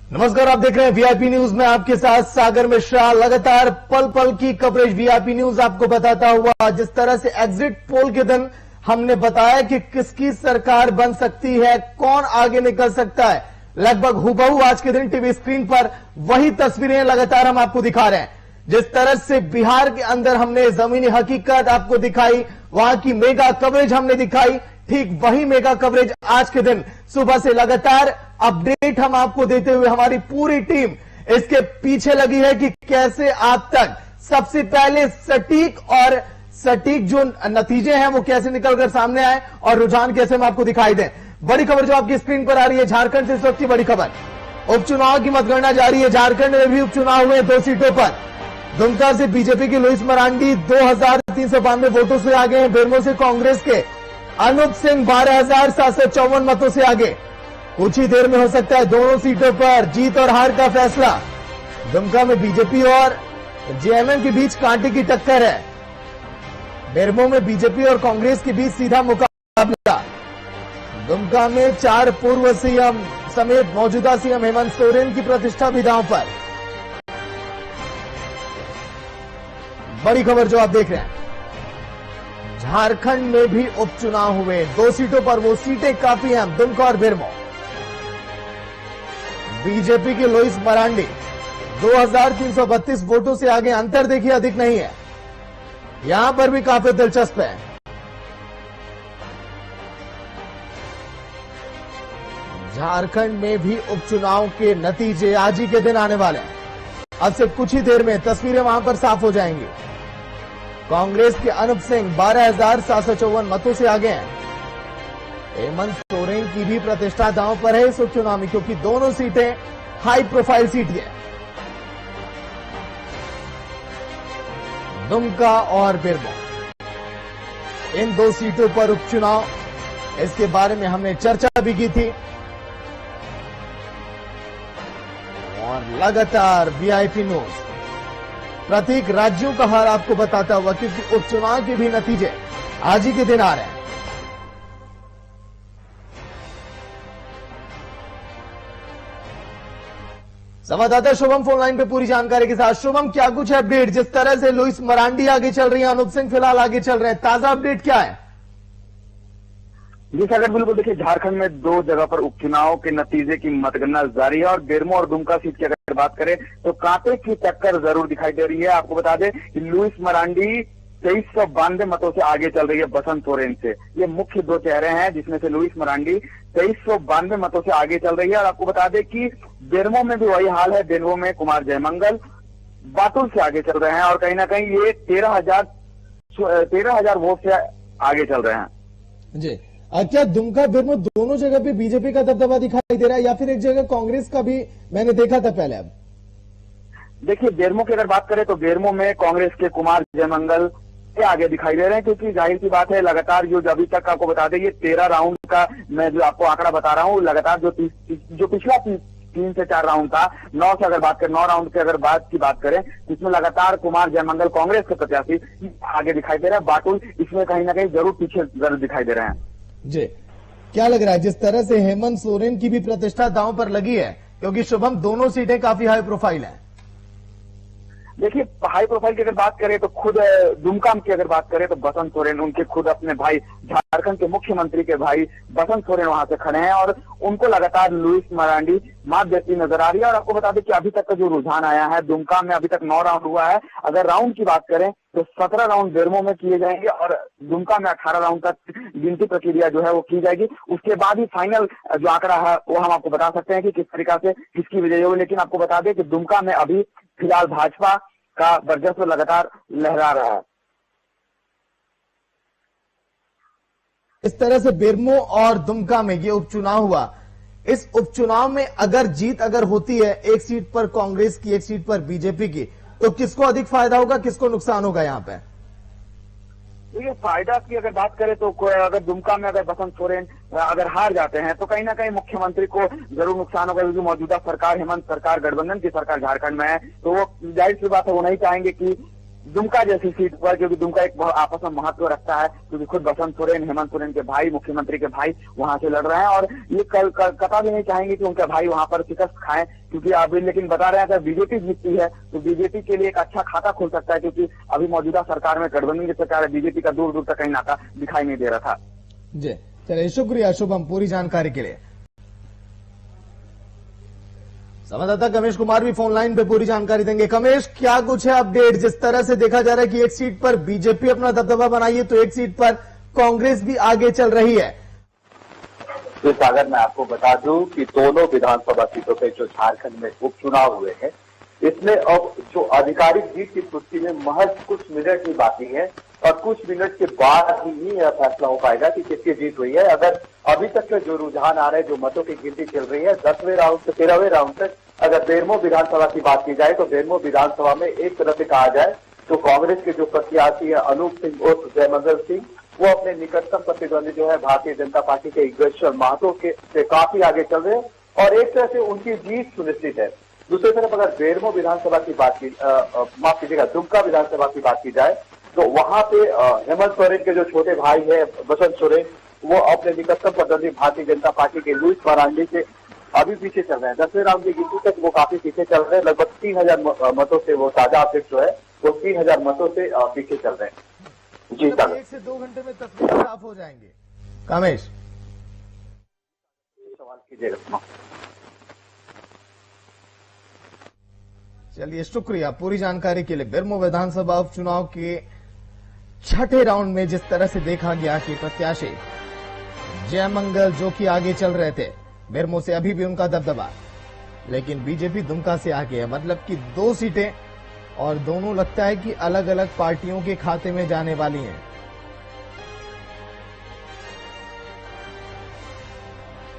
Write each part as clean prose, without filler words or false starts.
नमस्कार, आप देख रहे हैं वीआईपी न्यूज में आपके साथ सागर मिश्रा। लगातार पल पल की कवरेज वीआईपी न्यूज आपको बताता हुआ, जिस तरह से एग्जिट पोल के दिन हमने बताया कि किसकी सरकार बन सकती है, कौन आगे निकल सकता है, लगभग हुबहू आज के दिन टीवी स्क्रीन पर वही तस्वीरें लगातार हम आपको दिखा रहे हैं। जिस तरह से बिहार के अंदर हमने जमीनी हकीकत आपको दिखाई, वहां की मेगा कवरेज हमने दिखाई, ठीक वही मेगा कवरेज आज के दिन सुबह से लगातार अपडेट हम आपको देते हुए हमारी पूरी टीम इसके पीछे लगी है कि कैसे आप तक सबसे पहले सटीक जो नतीजे हैं वो कैसे निकलकर सामने आए और रुझान कैसे हम आपको दिखाई दें। बड़ी खबर जो आपकी स्क्रीन पर आ रही है, झारखंड से इस वक्त की बड़ी खबर, उपचुनाव की मतगणना जारी है। झारखंड में भी उपचुनाव हुए 2 सीटों पर। दुमका से बीजेपी की लुइस मरांडी 2392 वोटों से आगे हैं। बेरमो से कांग्रेस के अनूप सिंह 12754 मतों से आगे। कुछ ही देर में हो सकता है दोनों सीटों पर जीत और हार का फैसला। दुमका में बीजेपी और जेएमएम के बीच कांटे की टक्कर है। बेरमो में बीजेपी और कांग्रेस के बीच सीधा मुकाबला। दुमका में 4 पूर्व सीएम समेत मौजूदा सीएम हेमंत सोरेन की प्रतिष्ठा भी दांव पर। बड़ी खबर जो आप देख रहे हैं, झारखंड में भी उपचुनाव हुए 2 सीटों पर। वो सीटें काफी हैं, दुमका और बेरमो। बीजेपी की लुइस मरांडी 2332 वोटों से आगे, अंतर देखिए अधिक नहीं है। यहां पर भी काफी दिलचस्प है। झारखंड में भी उपचुनाव के नतीजे आज ही के दिन आने वाले हैं। अब से कुछ ही देर में तस्वीरें वहां पर साफ हो जाएंगी। कांग्रेस के अनूप सिंह 12754 मतों से आगे हैं। हेमंत सोरेन की भी प्रतिष्ठा दांव पर है इस उपचुनाव में, क्योंकि दोनों सीटें हाई प्रोफाइल सीट है। दुमका और बेरमो, इन 2 सीटों पर उपचुनाव, इसके बारे में हमने चर्चा भी की थी और लगातार वीआईपी न्यूज प्रत्येक राज्यों का हाल आपको बताता हुआ, क्योंकि उपचुनाव के भी नतीजे आज ही के दिन आ रहे हैं। संवाददाता शुभम फोन लाइन पे पूरी जानकारी के साथ। शुभम, क्या कुछ है अपडेट? जिस तरह से लुइस मरांडी आगे चल रही है, अनूप सिंह फिलहाल आगे चल रहे हैं, ताजा अपडेट क्या है? जी सागर, बिल्कुल देखिए, झारखंड में 2 जगह पर उपचुनाव के नतीजे की मतगणना जारी है और बेरमो और दुमका सीट की अगर बात करें तो कांटे की टक्कर जरूर दिखाई दे रही है। आपको बता दें कि लुइस मरांडी 2392 मतों से आगे चल रही है बसंत सोरेन से। ये मुख्य 2 चेहरे हैं, जिसमें से लुइस मरांडी 2392 मतों से आगे चल रही है। और आपको बता दें कि बेरमो में भी वही हाल है। बेरमो में कुमार जयमंगल बाटुल से आगे चल रहे हैं और कहीं ना कहीं ये 13,000 वोट से आगे चल रहे हैं। जी, क्या दुमका बेरमो दोनों जगह पे बीजेपी का दबदबा दिखाई दे रहा है या फिर एक जगह कांग्रेस का भी मैंने देखा था पहले? अब देखिए, बेरमो की अगर बात करें तो बेरमो में कांग्रेस के कुमार जयमंगल के आगे दिखाई दे रहे हैं, क्योंकि जाहिर सी बात है, लगातार जो अभी तक आपको बता दें, ये 13 राउंड का मैं जो आपको आंकड़ा बता रहा हूँ, लगातार जो पिछला 3 से 4 राउंड था, 9 से अगर बात करें, 9 राउंड की अगर बात करें, इसमें लगातार कुमार जयमंगल कांग्रेस के प्रत्याशी आगे दिखाई दे रहा है। बाटुल इसमें कहीं ना कहीं जरूर पीछे जरूर दिखाई दे रहे हैं। जी, क्या लग रहा है जिस तरह से हेमंत सोरेन की भी प्रतिष्ठा दांव पर लगी है, क्योंकि शुभम दोनों सीटें काफी हाई प्रोफाइल हैं? देखिए, हाई प्रोफाइल की अगर बात करें तो खुद दुमका की अगर बात करें तो बसंत सोरेन, उनके खुद अपने भाई, झारखंड के मुख्यमंत्री के भाई बसंत सोरेन वहां से खड़े हैं और उनको लगातार लुइस मरांडी मात देती नजर आ रही है। और आपको बता दें कि अभी तक का जो रुझान आया है, दुमका में अभी तक 9 राउंड हुआ है। अगर राउंड की बात करें तो 17 राउंड बेरमो में किए जाएंगे और दुमका में 18 राउंड तक गिनती प्रक्रिया जो है वो की जाएगी। उसके बाद ही फाइनल जो आंकड़ा है वो हम आपको बता सकते हैं कि किस तरीका से किसकी विजय होगी। लेकिन आपको बता दें कि दुमका में अभी फिलहाल भाजपा का वर्चस्व लगातार लहरा रहा है। इस तरह से बेरमो और दुमका में ये उपचुनाव हुआ। इस उपचुनाव में अगर जीत होती है, एक सीट पर कांग्रेस की, एक सीट पर बीजेपी की, तो किसको अधिक फायदा होगा, किसको नुकसान होगा यहाँ पे? देखिए, फायदा की अगर बात करें तो अगर दुमका में अगर बसंत सोरेन अगर हार जाते हैं तो कहीं ना कहीं मुख्यमंत्री को जरूर नुकसान होगा, क्योंकि मौजूदा सरकार, हेमंत सरकार, गठबंधन की सरकार झारखंड में है, तो वो जाहिर सी बात है, वो नहीं चाहेंगे कि दुमका जैसी सीट पर, क्योंकि दुमका एक बहुत आपस में महत्व रखता है, क्योंकि खुद बसंत सोरेन, हेमंत सोरेन के भाई, मुख्यमंत्री के भाई वहां से लड़ रहे हैं और ये कतई भी नहीं चाहेंगे कि उनके भाई वहां पर शिकस्त खाएं, क्योंकि अभी लेकिन बता रहे हैं अगर बीजेपी जीतती है तो बीजेपी के लिए एक अच्छा खाता खुल सकता है, क्योंकि अभी मौजूदा सरकार में गठबंधन की सरकार है, बीजेपी का दूर दूर तक कहीं नाता दिखाई नहीं दे रहा था। जी चलिए, शुक्रिया शुभम पूरी जानकारी के लिए। संवाददाता कमेश कुमार भी फोन लाइन पे पूरी जानकारी देंगे। कमेश, क्या कुछ है अपडेट? जिस तरह से देखा जा रहा है कि एक सीट पर बीजेपी अपना दबदबा बनाई है तो एक सीट पर कांग्रेस भी आगे चल रही है। तो सागर मैं आपको बता दूं कि दोनों विधानसभा सीटों पे जो झारखंड में उपचुनाव हुए हैं, इसमें अब जो आधिकारिक जीत की पुष्टि में महज कुछ मिनट ही बाकी है और कुछ मिनट के बाद ही यह फैसला हो पाएगा कि किसकी जीत हुई है। अगर अभी तक के जो रुझान आ रहे हैं, जो मतों की गिनती चल रही है, 10वें राउंड से 13वें राउंड तक अगर बेरमो विधानसभा की बात की जाए तो बेरमो विधानसभा में एक तरह से कहा जाए तो कांग्रेस के जो प्रत्याशी है अनूप सिंह उर्फ जयमंगल सिंह, वो अपने निकटतम प्रतिद्वंदी जो है भारतीय जनता पार्टी के ईश्वर महतो के से काफी आगे चल रहे हैं और एक तरह से उनकी जीत सुनिश्चित है। दूसरी तरफ अगर बेरमो विधानसभा की बात की माफ कीजिएगा दुमका विधानसभा की बात की जाए तो वहां पे हेमंत सोरेन के जो छोटे भाई है बसंत सोरेन, वो अपने निकटतम प्रतिद्वंदी भारतीय जनता पार्टी के लुइस मरांडी से अभी पीछे चल रहे हैं। 10वें राउंड की गिनती तक वो काफी पीछे चल रहे हैं, लगभग 3000 मतों से, वो ताजा अपडेट जो है वो 3000 मतों से पीछे चल रहे हैं। जी सर, 1 से 2 घंटे में तस्वीरें साफ हो जाएंगे। कमेश, सवाल कीजिएगा। चलिए शुक्रिया पूरी जानकारी के लिए। बेरमो विधानसभा उपचुनाव के छठे राउंड में जिस तरह से देखा गया कि प्रत्याशी जयमंगल जो कि आगे चल रहे थे, बेरमो से अभी भी उनका दबदबा, लेकिन बीजेपी दुमका से आगे है, मतलब कि 2 सीटें और दोनों लगता है कि अलग अलग पार्टियों के खाते में जाने वाली हैं।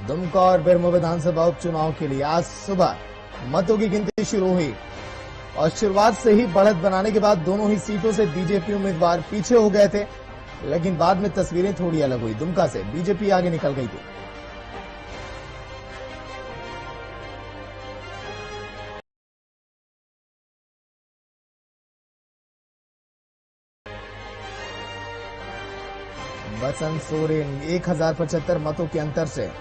दुमका और बेरमो विधानसभा उपचुनाव के लिए आज सुबह मतों की गिनती शुरू हुई और शुरुआत से ही बढ़त बनाने के बाद दोनों ही सीटों से बीजेपी उम्मीदवार पीछे हो गए थे, लेकिन बाद में तस्वीरें थोड़ी अलग हुई। दुमका से बीजेपी आगे निकल गई थी। बसंत सोरेन 1075 मतों के अंतर से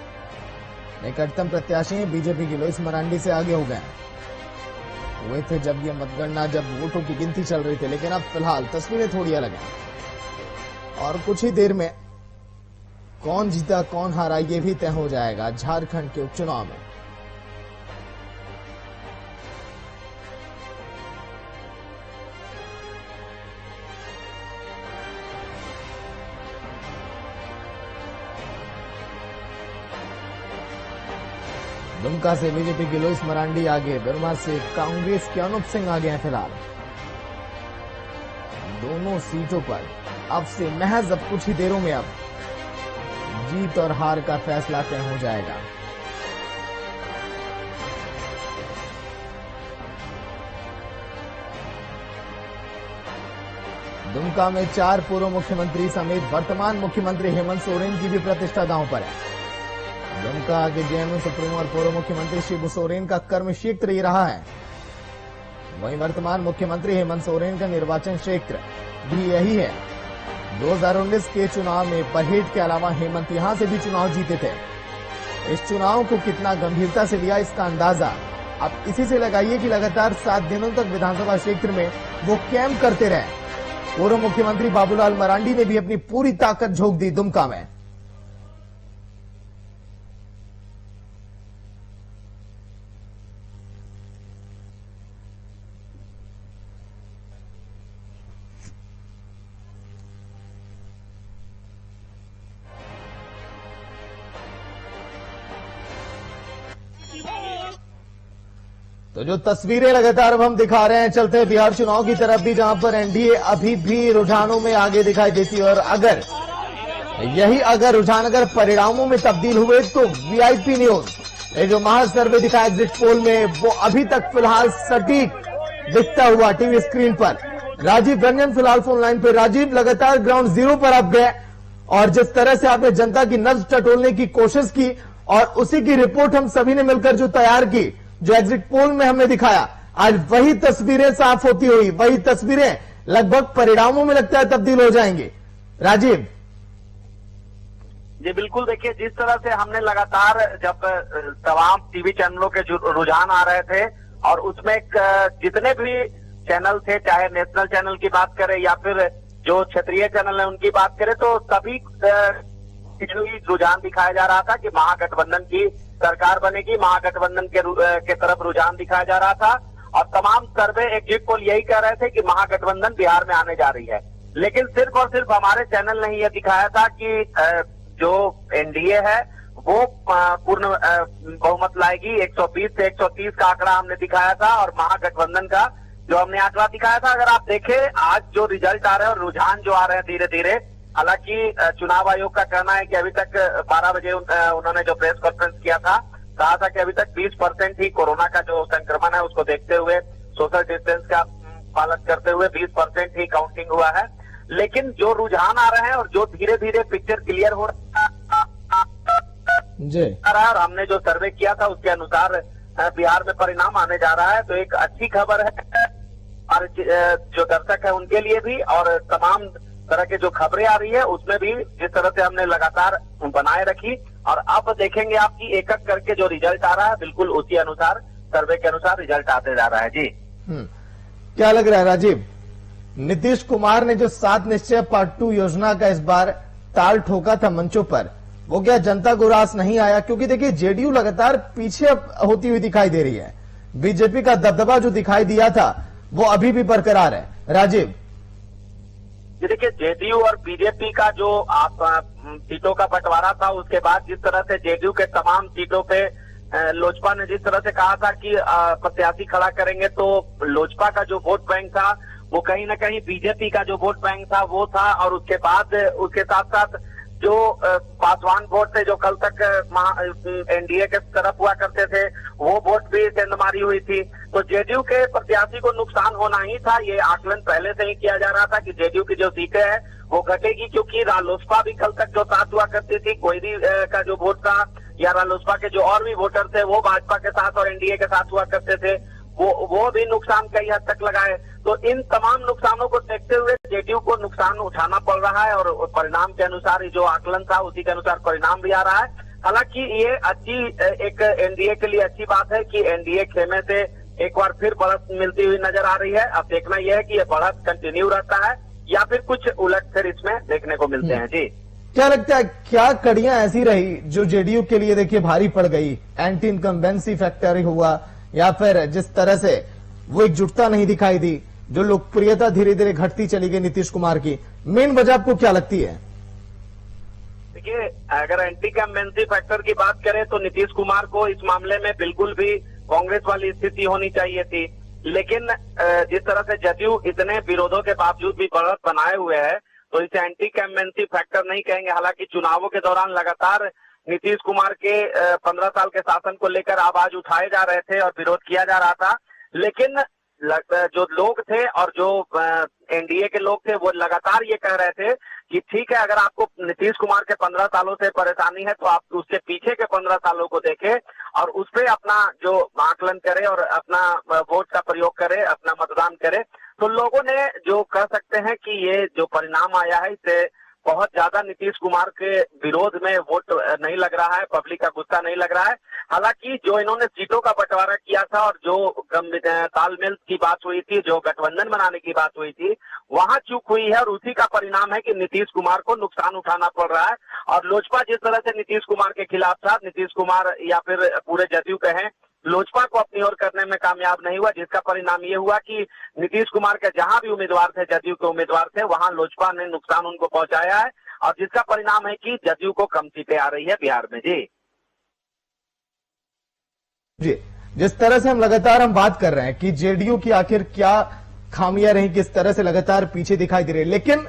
निकटतम प्रत्याशी बीजेपी की लुइस मरांडी से आगे हो गए हुए थे जब ये मतगणना, जब वोटों की गिनती चल रही थी, लेकिन अब फिलहाल तस्वीरें थोड़ी अलग हैं और कुछ ही देर में कौन जीता कौन हारा ये भी तय हो जाएगा झारखंड के उपचुनाव में। दुमका से बीजेपी की लुइस मरांडी आगे, बेरमो से कांग्रेस के अनूप सिंह आगे हैं। फिलहाल दोनों सीटों पर अब से महज अब कुछ ही देरों में अब जीत और हार का फैसला तय हो जाएगा। दुमका में 4 पूर्व मुख्यमंत्री समेत वर्तमान मुख्यमंत्री हेमंत सोरेन की भी प्रतिष्ठा दांव पर है। दुमका के जेएमयू सुप्रीमो और पूर्व मुख्यमंत्री शिबू सोरेन का कर्म क्षेत्र ही रहा है, वहीं वर्तमान मुख्यमंत्री हेमंत सोरेन का निर्वाचन क्षेत्र भी यही है। 2019 के चुनाव में बरहेट के अलावा हेमंत यहां से भी चुनाव जीते थे। इस चुनाव को कितना गंभीरता से लिया इसका अंदाजा आप इसी से लगाइए कि लगातार 7 दिनों तक विधानसभा क्षेत्र में वो कैंप करते रहे। पूर्व मुख्यमंत्री बाबूलाल मरांडी ने भी अपनी पूरी ताकत झोंक दी दुमका में। तो जो तस्वीरें लगातार अब हम दिखा रहे हैं, चलते हैं बिहार चुनाव की तरफ भी, जहां पर एनडीए अभी भी रुझानों में आगे दिखाई देती है और अगर रुझान अगर परिणामों में तब्दील हुए तो वीआईपी न्यूज ये जो महासर्वे दिखा एग्जिट पोल में, वो अभी तक फिलहाल सटीक दिखता हुआ टीवी स्क्रीन पर। राजीव रंजन फिलहाल फोन लाइन पे। राजीव, लगातार ग्राउंड जीरो पर आप गए और जिस तरह से आपने जनता की नब्ज टटोलने की कोशिश की और उसी की रिपोर्ट हम सभी ने मिलकर जो तैयार की, जो एग्जिट पोल में हमने दिखाया, आज वही तस्वीरें साफ होती हुई, वही तस्वीरें लगभग परिणामों में लगता है तब्दील हो जाएंगे। राजीव जी बिल्कुल, देखिए जिस तरह से हमने लगातार जब तमाम टीवी चैनलों के रुझान आ रहे थे और उसमें जितने भी चैनल थे, चाहे नेशनल चैनल की बात करें या फिर जो क्षेत्रीय चैनल है उनकी बात करें, तो सभी रुझान दिखाया जा रहा था कि महागठबंधन की सरकार बनेगी, महागठबंधन के तरफ रुझान दिखाया जा रहा था और तमाम सर्वे एग्जिट पोल यही कह रहे थे कि महागठबंधन बिहार में आने जा रही है। लेकिन सिर्फ और सिर्फ हमारे चैनल ने यह दिखाया था कि जो एनडीए है वो पूर्ण बहुमत लाएगी, 120 से 130 का आंकड़ा हमने दिखाया था और महागठबंधन का जो हमने आंकड़ा दिखाया था। अगर आप देखें आज जो रिजल्ट आ रहे हैं और रुझान जो आ रहे हैं धीरे धीरे, हालांकि चुनाव आयोग का कहना है कि अभी तक 12 बजे उन्होंने जो प्रेस कॉन्फ्रेंस किया था, कहा था कि अभी तक 20% ही कोरोना का जो संक्रमण है उसको देखते हुए, सोशल डिस्टेंस का पालन करते हुए 20% ही काउंटिंग हुआ है। लेकिन जो रुझान आ रहे हैं और जो धीरे धीरे पिक्चर क्लियर हो रहा है और हमने जो सर्वे किया था उसके अनुसार बिहार में परिणाम आने जा रहा है, तो एक अच्छी खबर है और जो दर्शक है उनके लिए भी और तमाम तरह के जो खबरें आ रही है उसमें भी जिस तरह से हमने लगातार बनाए रखी और अब देखेंगे आपकी एक एक करके जो रिजल्ट आ रहा है बिल्कुल उसी अनुसार सर्वे के अनुसार रिजल्ट आते जा रहा है। जी क्या लग रहा है राजीव, नीतीश कुमार ने जो 7 निश्चय पार्ट 2 योजना का इस बार ताल ठोका था मंचों पर, वो क्या जनता को रास नहीं आया? क्योंकि देखिए जेडीयू लगातार पीछे होती हुई दिखाई दे रही है, बीजेपी का दबदबा जो दिखाई दिया था वो अभी भी बरकरार है। राजीव देखिए जेडीयू और बीजेपी का जो सीटों का बंटवारा था, उसके बाद जिस तरह से जेडीयू के तमाम सीटों पे लोजपा ने जिस तरह से कहा था कि प्रत्याशी खड़ा करेंगे, तो लोजपा का जो वोट बैंक था वो कहीं ना कहीं बीजेपी का जो वोट बैंक था वो था और उसके बाद उसके साथ साथ जो पासवान वोट थे जो कल तक एनडीए के तरफ हुआ करते थे वो वोट भी सेंधमारी हुई थी। तो जेडीयू के प्रत्याशी को नुकसान होना ही था, ये आकलन पहले से ही किया जा रहा था कि जेडीयू की जो सीटें हैं वो घटेगी, क्योंकि रालोसपा भी कल तक जो साथ हुआ करती थी, कोयरी का जो वोट था या रालोसपा के जो और भी वोटर थे वो भाजपा के साथ और एनडीए के साथ हुआ करते थे, वो भी नुकसान कई हद तक लगाए। तो इन तमाम नुकसानों को देखते हुए जेडीयू को नुकसान उठाना पड़ रहा है और परिणाम के अनुसार जो आकलन था उसी के अनुसार परिणाम भी आ रहा है। हालांकि ये अच्छी एक एनडीए के लिए अच्छी बात है कि एनडीए खेमे से एक बार फिर बढ़त मिलती हुई नजर आ रही है। अब देखना यह है कि ये बढ़त कंटिन्यू रहता है या फिर कुछ उलट फिर इसमें देखने को मिलते हैं। जी क्या लगता है, क्या कड़ियां ऐसी रही जो जेडीयू के लिए देखिए भारी पड़ गई? एंटी इनकम्बेंसी फैक्टर हुआ या फिर जिस तरह से वो एकजुटता नहीं दिखाई दी, जो लोकप्रियता धीरे धीरे घटती चली गई नीतीश कुमार की, मेन वजह आपको क्या लगती है? देखिए अगर एंटी इनकम्बेंसी फैक्टर की बात करें तो नीतीश कुमार को इस मामले में बिल्कुल भी कांग्रेस वाली स्थिति होनी चाहिए थी, लेकिन जिस तरह से जदयू इतने विरोधों के बावजूद भी बढ़त बनाए हुए है तो इसे एंटी इनकम्बेंसी फैक्टर नहीं कहेंगे। हालांकि चुनावों के दौरान लगातार नीतीश कुमार के 15 साल के शासन को लेकर आवाज उठाए जा रहे थे और विरोध किया जा रहा था, लेकिन जो लोग थे और जो एनडीए के लोग थे वो लगातार ये कह रहे थे कि ठीक है, अगर आपको नीतीश कुमार के 15 सालों से परेशानी है तो आप उसके पीछे के 15 सालों को देखें और उस पर अपना जो आकलन करे और अपना वोट का प्रयोग करे, अपना मतदान करे। तो लोगों ने जो कह सकते हैं कि ये जो परिणाम आया है इससे बहुत ज्यादा नीतीश कुमार के विरोध में वोट नहीं लग रहा है, पब्लिक का गुस्सा नहीं लग रहा है। हालांकि जो इन्होंने सीटों का बंटवारा किया था और जो तालमेल की बात हुई थी, जो गठबंधन बनाने की बात हुई थी, वहां चूक हुई है और उसी का परिणाम है कि नीतीश कुमार को नुकसान उठाना पड़ रहा है। और लोजपा जिस तरह से नीतीश कुमार के खिलाफ था, नीतीश कुमार या फिर पूरे जदयू कहें, लोजपा को अपनी ओर करने में कामयाब नहीं हुआ, जिसका परिणाम ये हुआ कि नीतीश कुमार के जहां भी उम्मीदवार थे, जदयू के उम्मीदवार थे, वहां लोजपा ने नुकसान उनको पहुंचाया है और जिसका परिणाम है कि जदयू को कम सीटें आ रही है बिहार में। जी जिस तरह से हम लगातार बात कर रहे हैं कि जेडीयू की आखिर क्या खामियां रही, किस तरह से लगातार पीछे दिखाई दे रही है, लेकिन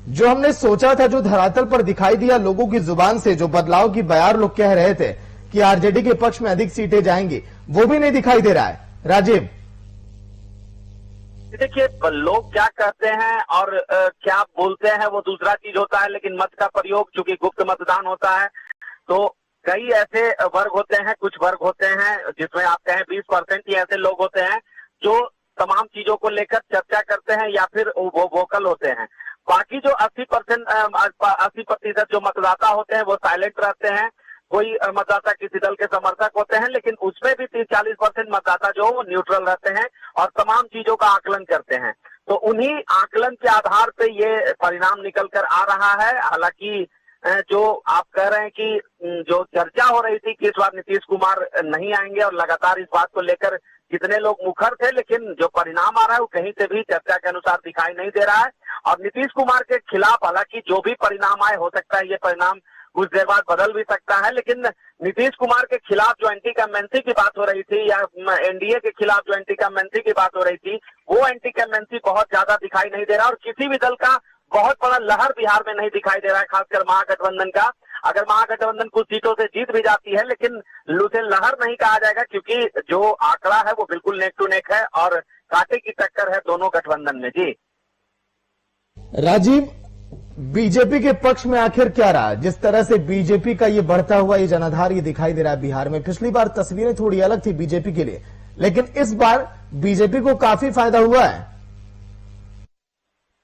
जो हमने सोचा था, जो धरातल पर दिखाई दिया लोगों की जुबान से, जो बदलाव की बयार लोग कह रहे थे कि आरजेडी के पक्ष में अधिक सीटें जाएंगी, वो भी नहीं दिखाई दे रहा है। राजीव देखिए लोग क्या कहते हैं और क्या बोलते हैं वो दूसरा चीज होता है, लेकिन मत का प्रयोग चूंकि गुप्त मतदान होता है तो कई ऐसे वर्ग होते हैं, कुछ वर्ग होते हैं जिसमें आप कहें 20% ही ऐसे लोग होते हैं जो तमाम चीजों को लेकर चर्चा करते हैं या फिर वो वोकल होते हैं। बाकी जो 80% जो मतदाता होते हैं वो साइलेंट रहते हैं, कोई मतदाता किसी दल के समर्थक होते हैं, लेकिन उसमें भी 30-40% मतदाता जो वो न्यूट्रल रहते हैं और तमाम चीजों का आकलन करते हैं। तो उन्हीं आकलन के आधार पे ये परिणाम निकल कर आ रहा है। हालांकि जो आप कह रहे हैं कि जो चर्चा हो रही थी कि इस बार नीतीश कुमार नहीं आएंगे और लगातार इस बात को लेकर कितने लोग मुखर थे, लेकिन जो परिणाम आ रहा है वो कहीं से भी चर्चा के अनुसार दिखाई नहीं दे रहा है। और नीतीश कुमार के खिलाफ हालांकि जो भी परिणाम आए, हो सकता है ये परिणाम कुछ देर बाद बदल भी सकता है, लेकिन नीतीश कुमार के खिलाफ जो एंटी कमेंसी की बात हो रही थी या एनडीए के खिलाफ जो एंटी कमेंसी की बात हो रही थी, वो एंटी कमेंसी बहुत ज्यादा दिखाई नहीं दे रहा और किसी भी दल का बहुत बड़ा लहर बिहार में नहीं दिखाई दे रहा है, खासकर महागठबंधन का। अगर महागठबंधन कुछ सीटों से जीत भी जाती है, लेकिन उसे लहर नहीं कहा जाएगा क्योंकि जो आंकड़ा है वो बिल्कुल नेक टू नेक है और कांटे की टक्कर है दोनों गठबंधन में। जी राजीव, बीजेपी के पक्ष में आखिर क्या रहा? जिस तरह से बीजेपी का ये बढ़ता हुआ ये जनाधार ये दिखाई दे रहा है बिहार में। पिछली बार तस्वीरें थोड़ी अलग थी बीजेपी के लिए, लेकिन इस बार बीजेपी को काफी फायदा हुआ है।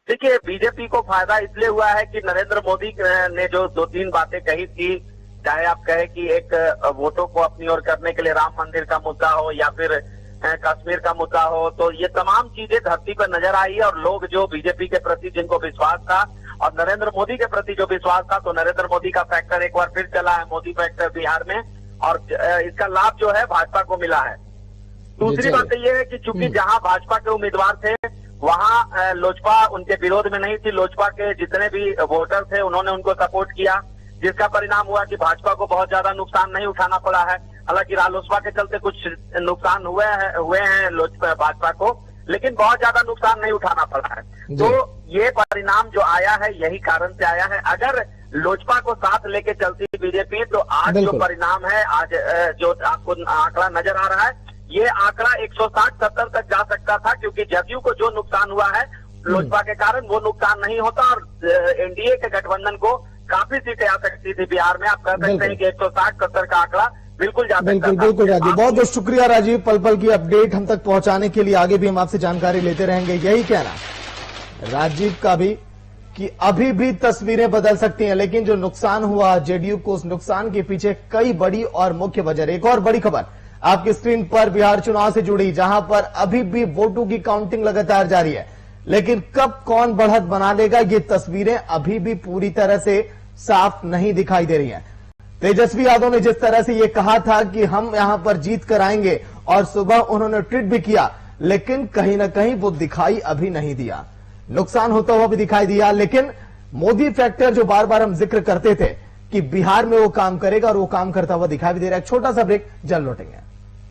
देखिए, बीजेपी को फायदा इसलिए हुआ है कि नरेंद्र मोदी ने जो 2-3 बातें कही थी, चाहे आप कहे कि एक वोटों को अपनी ओर करने के लिए राम मंदिर का मुद्दा हो या फिर कश्मीर का मुद्दा हो, तो ये तमाम चीजें धरती पर नजर आई है और लोग जो बीजेपी के प्रति जिनको विश्वास था और नरेंद्र मोदी के प्रति जो विश्वास था, तो नरेंद्र मोदी का फैक्टर एक बार फिर चला है, मोदी फैक्टर बिहार में, और इसका लाभ जो है भाजपा को मिला है। दूसरी बात यह है कि चूंकि जहां भाजपा के उम्मीदवार थे वहां लोजपा उनके विरोध में नहीं थी, लोजपा के जितने भी वोटर थे उन्होंने उनको सपोर्ट किया, जिसका परिणाम हुआ कि भाजपा को बहुत ज्यादा नुकसान नहीं उठाना पड़ा है। हालांकि रालोसपा के चलते कुछ नुकसान हुए हैं भाजपा को, लेकिन बहुत ज्यादा नुकसान नहीं उठाना पड़ा है। तो ये परिणाम जो आया है यही कारण से आया है। अगर लोजपा को साथ लेके चलती बीजेपी तो आज जो परिणाम है, आज जो आपको आंकड़ा नजर आ रहा है, ये आंकड़ा 160-70 तक जा सकता था, क्योंकि जदयू को जो नुकसान हुआ है लोजपा के कारण वो नुकसान नहीं होता और एनडीए के गठबंधन को काफी सीटें आ सकती थी बिहार में। आप कह सकते हैं कि 160-70 का आंकड़ा बिल्कुल जा सकता था। बिल्कुल राजीव, बहुत बहुत शुक्रिया राजीव, पल पल की अपडेट हम तक पहुंचाने के लिए। आगे भी हम आपसे जानकारी लेते रहेंगे। यही कहना राजीव का भी कि अभी भी तस्वीरें बदल सकती हैं, लेकिन जो नुकसान हुआ जेडीयू को, उस नुकसान के पीछे कई बड़ी और मुख्य वजह। एक और बड़ी खबर आपकी स्क्रीन पर बिहार चुनाव से जुड़ी, जहां पर अभी भी वोटों की काउंटिंग लगातार जारी है, लेकिन कब कौन बढ़त बना लेगा ये तस्वीरें अभी भी पूरी तरह से साफ नहीं दिखाई दे रही हैं। तेजस्वी यादव ने जिस तरह से ये कहा था कि हम यहां पर जीत कर आएंगे और सुबह उन्होंने ट्वीट भी किया, लेकिन कहीं ना कहीं वो दिखाई अभी नहीं दिया। नुकसान होता हुआ भी दिखाई दिया, लेकिन मोदी फैक्टर जो बार बार हम जिक्र करते थे कि बिहार में वो काम करेगा और वो काम करता हुआ दिखाई भी दे रहा है। छोटा सा ब्रेक, जल्द लौटेंगे।